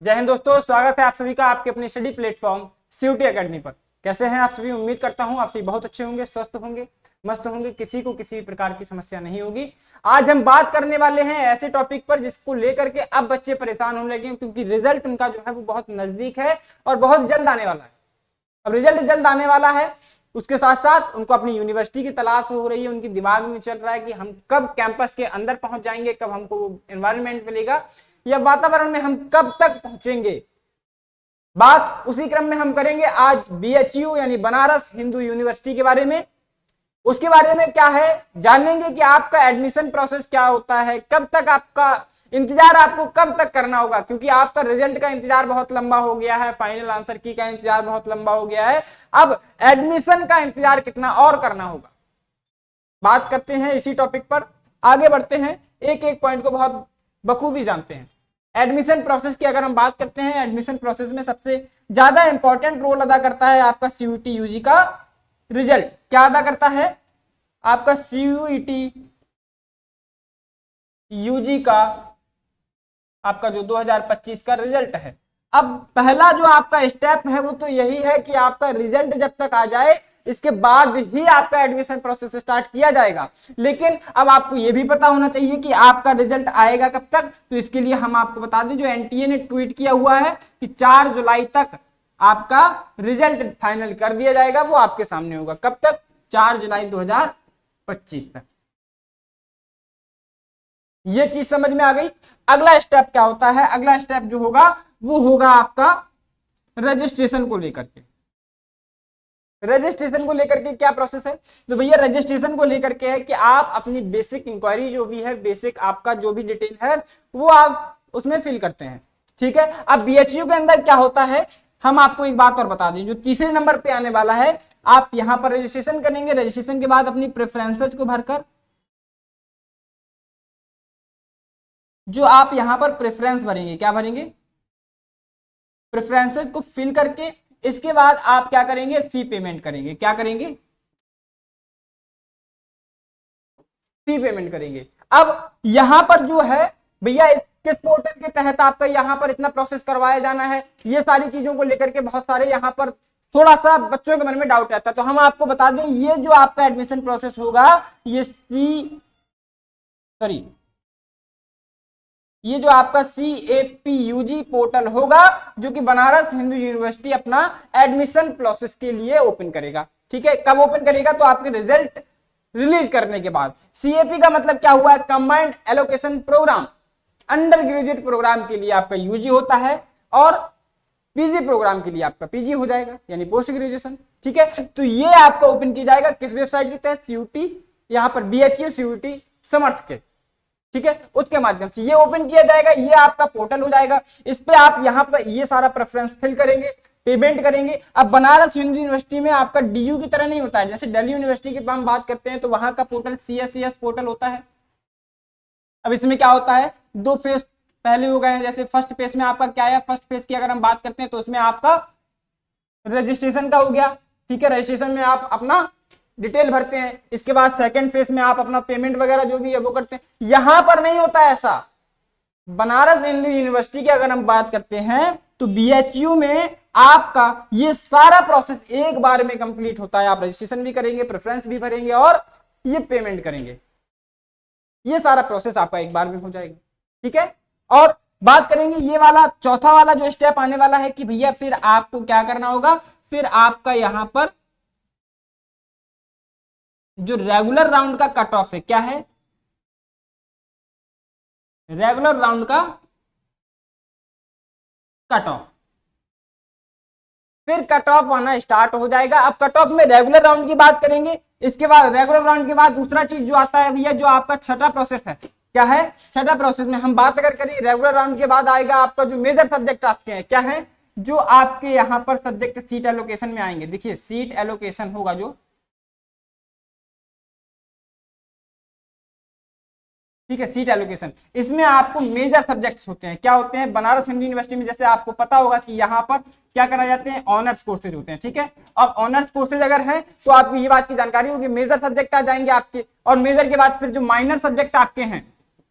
जय हिंद दोस्तों, स्वागत है आप सभी का आपके अपने स्टडी प्लेटफॉर्म सीयूटी एकेडमी पर। कैसे हैं आप सभी? उम्मीद करता हूं आप सभी बहुत अच्छे होंगे, स्वस्थ होंगे, मस्त होंगे, किसी को किसी भी प्रकार की समस्या नहीं होगी। आज हम बात करने वाले हैं ऐसे टॉपिक पर जिसको लेकर के अब बच्चे परेशान होने लगे हैं, क्योंकि रिजल्ट उनका जो है वो बहुत नजदीक है और बहुत जल्द आने वाला है। अब रिजल्ट जल्द आने वाला है, उसके साथ साथ उनको अपनी यूनिवर्सिटी की तलाश हो रही है। उनके दिमाग में चल रहा है कि हम कब कैंपस के अंदर पहुंच जाएंगे, कब हमको एनवायरनमेंट मिलेगा या वातावरण में हम कब तक पहुंचेंगे। बात उसी क्रम में हम करेंगे आज बीएचयू यानी बनारस हिंदू यूनिवर्सिटी के बारे में। उसके बारे में क्या है जानेंगे कि आपका एडमिशन प्रोसेस क्या होता है, कब तक आपका इंतजार आपको कब तक करना होगा, क्योंकि आपका रिजल्ट का इंतजार बहुत लंबा हो गया है, फाइनल आंसर की का इंतजार बहुत लंबा हो गया है। अब एडमिशन का इंतजार कितना और करना होगा, बात करते हैं इसी टॉपिक पर। आगे बढ़ते हैं, एक एक पॉइंट को बहुत बखूबी जानते हैं। एडमिशन प्रोसेस की अगर हम बात करते हैं, एडमिशन प्रोसेस में सबसे ज्यादा इंपॉर्टेंट रोल अदा करता है आपका सीयूटी यूजी का रिजल्ट। क्या अदा करता है? आपका सीयूटी यूजी का आपका जो 2025 का रिजल्ट है। अब पहला जो आपका स्टेप है वो तो यही है कि आपका रिजल्ट जब तक आ जाए इसके बाद ही आपका एडमिशन प्रोसेस स्टार्ट किया जाएगा। लेकिन अब आपको यह भी पता होना चाहिए कि आपका रिजल्ट आएगा कब तक। तो इसके लिए हम आपको बता दें, जो एनटीए ने ट्वीट किया हुआ है कि 4 जुलाई तक आपका रिजल्ट फाइनल कर दिया जाएगा। वो आपके सामने होगा कब तक? 4 जुलाई 2025 तक। ये चीज समझ में आ गई। अगला स्टेप क्या होता है? अगला स्टेप जो होगा वो होगा आपका रजिस्ट्रेशन को लेकर के। रजिस्ट्रेशन को लेकर के क्या प्रोसेस है? तो भैया रजिस्ट्रेशन को लेकर के है कि आप अपनी बेसिक इंक्वायरी जो भी है, बेसिक आपका जो भी डिटेल है वो आप उसमें फिल करते हैं। ठीक है। अब बीएचयू के अंदर क्या होता है, हम आपको एक बात और बता दें, जो तीसरे नंबर पे आने वाला है, आप यहां पर रजिस्ट्रेशन करेंगे। रजिस्ट्रेशन के बाद अपनी प्रेफरेंसेस को भरकर, जो आप यहां पर प्रेफरेंस भरेंगे, क्या भरेंगे? प्रेफरेंसेस को फिल करके इसके बाद आप क्या करेंगे? फी पेमेंट करेंगे। क्या करेंगे? फी पेमेंट करेंगे। अब यहां पर जो है भैया किस पोर्टल के तहत आपका यहां पर इतना प्रोसेस करवाया जाना है, ये सारी चीजों को लेकर के बहुत सारे यहां पर थोड़ा सा बच्चों के मन में डाउट रहता है। तो हम आपको बता दें, ये जो आपका एडमिशन प्रोसेस होगा ये जो आपका CAPUG पोर्टल होगा, जो कि बनारस हिंदू यूनिवर्सिटी अपना एडमिशन प्रोसेस के लिए ओपन करेगा। ठीक है। कब ओपन करेगा? तो आपके रिजल्ट रिलीज करने के बाद। CAP का मतलब क्या हुआ? Combined allocation program. Undergraduate program के लिए आपका यूजी होता है और पीजी प्रोग्राम के लिए आपका पीजी हो जाएगा, यानी पोस्ट ग्रेजुएशन। ठीक है। तो ये आपका ओपन किया जाएगा किस वेबसाइट के तहत? सीयूटी, यहां पर बीएचयू सीयूटी समर्थ के, ठीक है, उसके माध्यम से ये ओपन किया जाएगा। ये आपका पोर्टल हो जाएगा। इस पे आप यहाँ पर ये सारा प्रेफरेंस फिल करेंगे, पेमेंट करेंगे। अब बनारस हिंदू यूनिवर्सिटी में आपका डीयू की तरह नहीं होता है। जैसे दिल्ली यूनिवर्सिटी की हम बात करते हैं तो वहां का पोर्टल CSES पोर्टल होता है। अब इसमें क्या होता है, 2 फेज पहले हो गए हैं। जैसे फर्स्ट फेज में आपका क्या है, फर्स्ट फेज की अगर हम बात करते हैं तो उसमें आपका रजिस्ट्रेशन का हो गया। ठीक है। रजिस्ट्रेशन में आप अपना डिटेल भरते हैं। इसके बाद सेकंड फेज में आप अपना पेमेंट वगैरह जो भी है वो करते हैं। यहां पर नहीं होता ऐसा। बनारस हिंदू यूनिवर्सिटी की अगर हम बात करते हैं तो बीएचयू में आपका ये सारा प्रोसेस एक बार में कंप्लीट होता है। आप रजिस्ट्रेशन भी करेंगे, प्रेफरेंस भी भरेंगे और ये पेमेंट करेंगे। ये सारा प्रोसेस आपका एक बार में हो जाएगा। ठीक है। और बात करेंगे ये वाला चौथा वाला जो स्टेप आने वाला है कि भैया फिर आपको क्या करना होगा। फिर आपका यहां पर जो रेगुलर राउंड का कट ऑफ है, क्या है? रेगुलर राउंड का कट ऑफ। फिर कट ऑफ आना स्टार्ट हो जाएगा। अब कट ऑफ में रेगुलर राउंड की बात करेंगे। इसके बाद रेगुलर राउंड के बाद दूसरा चीज जो आता है भैया, जो आपका छठा प्रोसेस है, क्या है? छठा प्रोसेस में हम बात अगर करें, रेगुलर राउंड के बाद आएगा आपका जो मेजर सब्जेक्ट आपके हैं, क्या है? जो आपके यहां पर सब्जेक्ट सीट एलोकेशन में आएंगे। देखिए सीट एलोकेशन होगा जो, ठीक है, सीट एलोकेशन। इसमें आपको मेजर सब्जेक्ट्स होते हैं। क्या होते हैं? बनारस हिंदू यूनिवर्सिटी में जैसे आपको पता होगा कि यहाँ पर क्या कराए जाते हैं? ऑनर्स कोर्सेज होते हैं। ठीक है। अब ऑनर्स कोर्सेज अगर हैं तो आपको ये बात की जानकारी होगी, मेजर सब्जेक्ट आ जाएंगे आपके, और मेजर के बाद फिर जो माइनर सब्जेक्ट आपके हैं,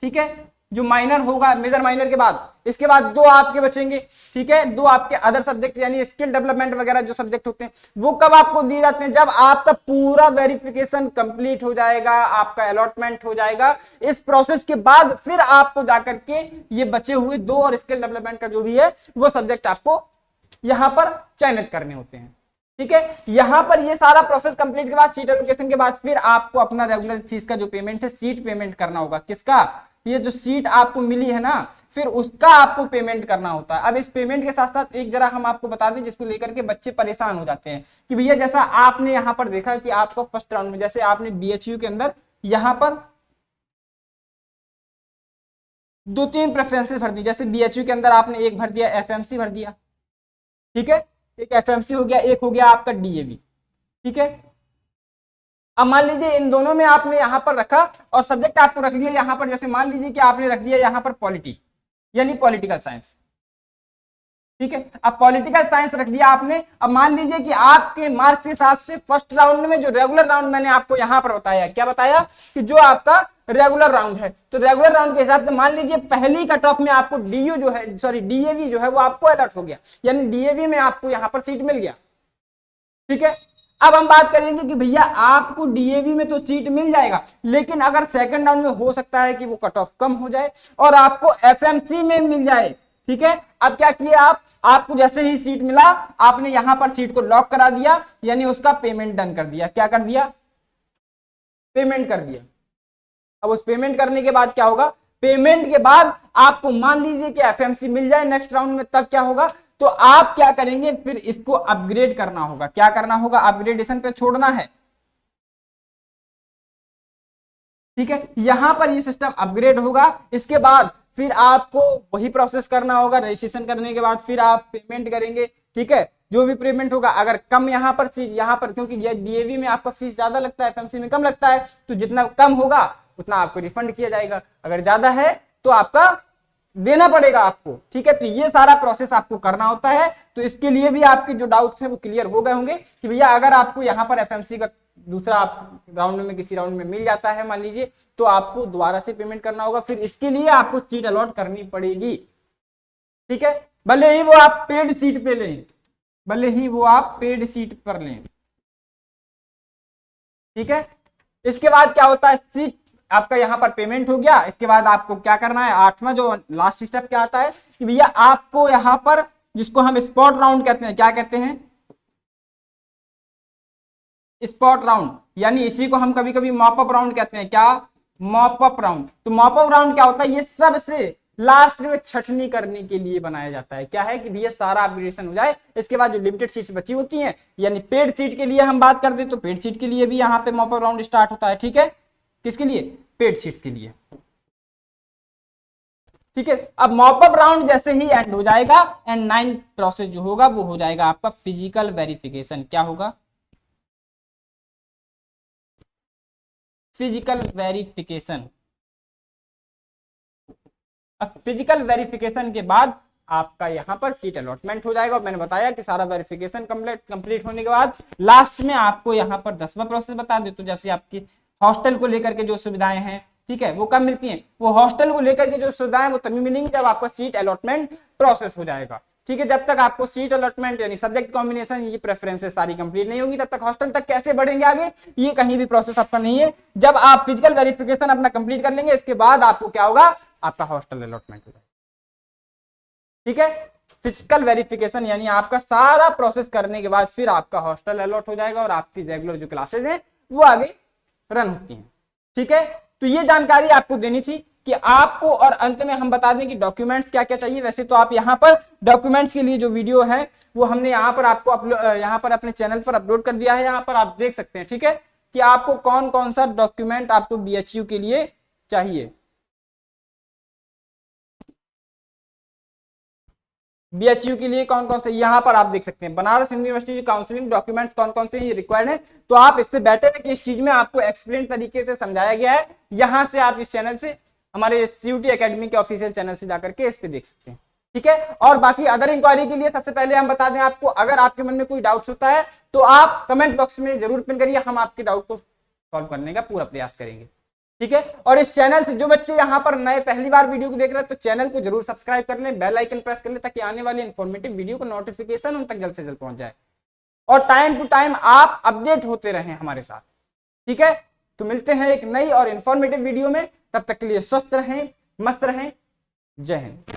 ठीक है, जो माइनर होगा मेजर माइनर के बाद, इसके बाद 2 आपके बचेंगे, ठीक है। 2 आपके अदर सब्जेक्ट यानी स्किल डेवलपमेंट वगैरह जो सब्जेक्ट होते हैं वो कब आपको दिए जाते हैं, जब आपका पूरा वेरिफिकेशन कंप्लीट हो जाएगा, आपका अलॉटमेंट हो जाएगा। इस प्रोसेस के बाद फिर आपको जाकर के ये बचे हुए 2 और स्किल डेवलपमेंट का जो भी है वो सब्जेक्ट आपको यहां पर चयनित करने होते हैं, ठीक है। यहां पर ये सारा प्रोसेस कंप्लीट के बाद सीट एलोकेशन के बाद फिर आपको अपना रेगुलर फीस का जो पेमेंट है सीट पेमेंट करना होगा। किसका, ये जो सीट आपको मिली है ना, फिर उसका आपको पेमेंट करना होता है। अब इस पेमेंट के साथ साथ एक जरा हम आपको बता दें जिसको लेकर के बच्चे परेशान हो जाते हैं कि भैया जैसा आपने यहां पर देखा कि आपको फर्स्ट राउंड में जैसे आपने बीएचयू के अंदर यहां पर 2-3 प्रेफरेंसेस भर दी, जैसे बीएचयू के अंदर आपने एक भर दिया एफएमसी भर दिया, ठीक है, एक एफएमसी हो गया, एक हो गया आपका डीएवी, ठीक है। अब मान लीजिए इन दोनों में आपने यहां पर रखा और सब्जेक्ट आपको रख लिया यहां पर, जैसे मान लीजिए कि आपने रख दिया यहां पर पॉलिटी यानी पॉलिटिकल साइंस, ठीक है। अब पॉलिटिकल साइंस रख दिया आपने। अब मान लीजिए कि आपके मार्क्स के हिसाब से फर्स्ट राउंड में जो रेगुलर राउंड मैंने आपको यहां पर बताया, क्या बताया कि जो आपका रेगुलर राउंड है, तो रेगुलर राउंड के हिसाब से मान लीजिए पहली कट ऑफ में आपको डीयू जो है सॉरी डीएवी जो है वो आपको अलर्ट हो गया, यानी डीएवी में आपको यहां पर सीट मिल गया, ठीक है। अब हम बात करेंगे कि भैया आपको डीएवी में तो सीट मिल जाएगा, लेकिन अगर सेकंड राउंड में हो सकता है कि वो कट ऑफ कम हो जाए और आपको एफएमसी में मिल जाए, ठीक है। अब क्या किया आपको जैसे ही सीट मिला आपने यहां पर सीट को लॉक करा दिया, यानी उसका पेमेंट डन कर दिया। क्या कर दिया, पेमेंट कर दिया। अब उस पेमेंट करने के बाद क्या होगा, पेमेंट के बाद आपको मान लीजिए कि एफएमसी मिल जाए नेक्स्ट राउंड में, तब क्या होगा, तो आप क्या करेंगे, फिर इसको अपग्रेड करना होगा। क्या करना होगा, अपग्रेडेशन पे छोड़ना है, ठीक है। यहां पर ये सिस्टम अपग्रेड होगा, इसके बाद फिर आपको वही प्रोसेस करना होगा। रजिस्ट्रेशन करने के बाद फिर आप पेमेंट करेंगे, ठीक है। जो भी पेमेंट होगा, अगर कम यहां पर क्योंकि डीएवी में आपका फीस ज्यादा लगता है, एफएमसी में कम लगता है, तो जितना कम होगा उतना आपको रिफंड किया जाएगा, अगर ज्यादा है तो आपका देना पड़ेगा आपको, ठीक है। तो ये सारा प्रोसेस आपको करना होता है। तो इसके लिए भी आपके जो डाउट्स हैं वो क्लियर हो गए होंगे कि भैया अगर आपको यहाँ पर एफएमसी का दूसरा आप राउंड में किसी राउंड में मिल जाता है मान लीजिए, तो आपको दोबारा से पेमेंट करना होगा, फिर इसके लिए आपको सीट अलॉट करनी पड़ेगी, ठीक है। भले ही वो आप पेड सीट पे लें, भले ही वो आप पेड सीट पर लें, ठीक है। इसके बाद क्या होता है, सीट आपका यहां पर पेमेंट हो गया, इसके बाद आपको क्या करना है, 8वां जो लास्ट स्टेप क्या आता है कि भैया आपको यहां पर जिसको हम स्पॉट राउंड कहते हैं, क्या कहते हैं, स्पॉट राउंड, यानी इसी को हम कभी कभी मॉप अप राउंड कहते हैं। क्या, मॉप अप राउंड। तो मॉप अप राउंड क्या होता है, ये सबसे लास्ट में छटनी करने के लिए बनाया जाता है। क्या है कि भैया सारा अपग्रेडेशन हो जाए, इसके बाद जो लिमिटेड सीट्स बची होती हैं, यानी पेड सीट के लिए हम बात कर दे तो पेड सीट के लिए भी यहाँ पे मॉप अप राउंड स्टार्ट होता है, ठीक है। किसके लिए, पेड सीट्स के लिए, ठीक है। अब मॉपअप राउंड जैसे ही एंड हो जाएगा एंड 9 प्रोसेस जो होगा वो हो जाएगा आपका फिजिकल वेरिफिकेशन। क्या होगा, फिजिकल वेरिफिकेशन। अब फिजिकल वेरिफिकेशन के बाद आपका यहां पर सीट अलॉटमेंट हो जाएगा। मैंने बताया कि सारा वेरिफिकेशन कंप्लीट होने के बाद लास्ट में आपको यहां पर 10वां प्रोसेस बता दे, तो जैसे आपकी हॉस्टल को लेकर के जो सुविधाएं हैं, ठीक है, वो कब मिलती हैं, वो हॉस्टल को लेकर के जो सुविधाएं वो तभी मिलेंगी जब आपका सीट अलॉटमेंट प्रोसेस हो जाएगा, ठीक है। जब तक आपको सीट अलॉटमेंट यानी सब्जेक्ट कॉम्बिनेशन ये प्रेफरेंसेस सारी कंप्लीट नहीं होगी, तब तक हॉस्टल तक कैसे बढ़ेंगे आगे, ये कहीं भी प्रोसेस आपका नहीं है। जब आप फिजिकल वेरिफिकेशन अपना कंप्लीट कर लेंगे, इसके बाद आपको क्या होगा, आपका हॉस्टल अलॉटमेंट हो जाएगा, ठीक है। फिजिकल वेरिफिकेशन यानी आपका सारा प्रोसेस करने के बाद फिर आपका हॉस्टल अलॉट हो जाएगा और आपकी रेगुलर जो क्लासेज हैं वो आगे रन होती हैं, ठीक है। तो ये जानकारी आपको देनी थी कि आपको, और अंत में हम बता दें कि डॉक्यूमेंट्स क्या क्या चाहिए। वैसे तो आप यहाँ पर डॉक्यूमेंट्स के लिए जो वीडियो है वो हमने यहाँ पर आपको यहाँ पर अपने चैनल पर अपलोड कर दिया है, यहाँ पर आप देख सकते हैं, ठीक है, कि आपको कौन कौन सा डॉक्यूमेंट आपको बीएचयू के लिए चाहिए। बीएचयू के लिए कौन कौन से यहाँ पर आप देख सकते हैं, बनारस यूनिवर्सिटी काउंसलिंग डॉक्यूमेंट्स कौन कौन से रिक्वायर्ड है। तो आप इससे बेटर है कि इस चीज में आपको एक्सप्लेन तरीके से समझाया गया है। यहाँ से आप इस चैनल से, हमारे सीयूटी एकेडमी के ऑफिशियल चैनल से जाकर के इस पे देख सकते हैं, ठीक है। और बाकी अदर इंक्वायरी के लिए सबसे पहले हम बता दें आपको, अगर आपके मन में कोई डाउट्स होता है तो आप कमेंट बॉक्स में जरूर पिन करिए, हम आपके डाउट को सॉल्व करने का पूरा प्रयास करेंगे। ठीक है। और इस चैनल से जो बच्चे यहाँ पर नए पहली बार वीडियो को देख रहे हैं तो चैनल को जरूर सब्सक्राइब कर लें, बेल आइकन प्रेस कर लें, ताकि आने वाली इंफॉर्मेटिव वीडियो का नोटिफिकेशन उन तक जल्द से जल्द पहुंच जाए और टाइम टू टाइम आप अपडेट होते रहें हमारे साथ। ठीक है, तो मिलते हैं एक नई और इंफॉर्मेटिव वीडियो में, तब तक के लिए स्वस्थ रहें, मस्त रहें। जय हिंद।